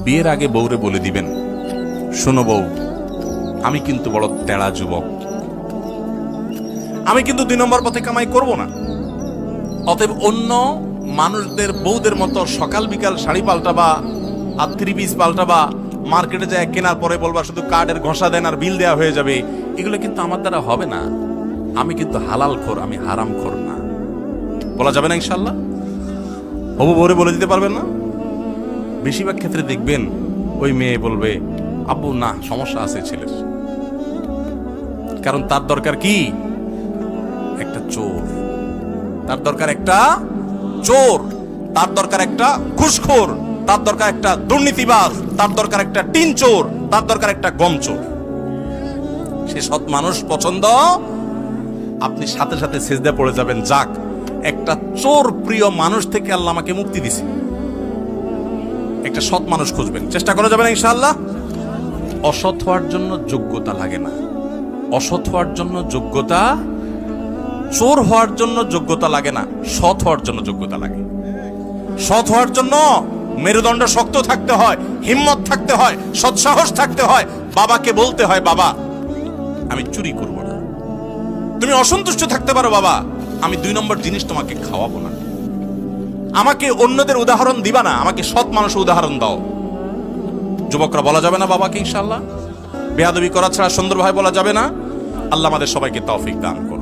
বিয়ের আগে বউরে বলে দিবেন, শোনো বউ, আমি কিন্তু বড় তেড়া যুবক, আমি কিন্তু 2 নম্বর পথে কামাই করব না। অতএব অন্য মানুষদের বউদের মতো সকাল বিকাল শাড়ি পাল্টাবা আর 3 পিস পাল্টাবা, মার্কেটে যায় কেনার পরে বলবা শুধু কার্ডের ঘষা দেন আর বিল দেওয়া হয়ে যাবে, এগুলো কিন্তু আমার দ্বারা হবে না। আমি কিন্তু হালাল খোর, আমি হারাম খোর না। বলা যাবে না ইনশাল্লাহ? হবু বউরে বলে দিতে পারবেন না? বেশিরভাগ ক্ষেত্রে দেখবেন ওই মেয়ে বলবে, আব্বু না, সমস্যা আছে ছেলের, কারণ তার দরকার কি? একটা চোর। তার দরকার একটা চোর, তার দরকার একটা ঘুষখোর, তার দরকার একটা দুর্নীতিবাজ, তার দরকার একটা টিন চোর, তার দরকার একটা গম চোর। সে সৎ মানুষ পছন্দ, আপনি সাথে সাথে সিজদা পড়ে যাবেন, যাক একটা চোর প্রিয় মানুষ থেকে আল্লাহ আমাকে মুক্তি দিছে। একটা সৎ মানুষ খুঁজবেন, চেষ্টা করা যাবে না ইনশাআল্লাহ? অসৎ হওয়ার জন্য যোগ্যতা লাগে না, অসৎ হওয়ার জন্য যোগ্যতা, চোর হওয়ার জন্য যোগ্যতা লাগে না, সৎ হওয়ার জন্য যোগ্যতা লাগে। সৎ হওয়ার জন্য মেরুদণ্ড শক্ত থাকতে হয়, হিম্মত থাকতে হয়, সৎসাহস থাকতে হয়। বাবাকে বলতে হয়, বাবা আমি চুরি করব না। তুমি অসন্তুষ্ট থাকতে পারো, বাবা আমি 2 নম্বর জিনিস তোমাকে খাওয়াবো না। আমাকে অন্যদের উদাহরণ দিবা না, আমাকে সৎ মানুষের উদাহরণ দাও। যুবকরা বলা যাবে না বাবাকে ইনশাআল্লাহ? বেয়াদবি করা ছাড়া সুন্দরভাবে বলা যাবে না। আল্লাহ আমাদের সবাইকে তৌফিক দান করুন।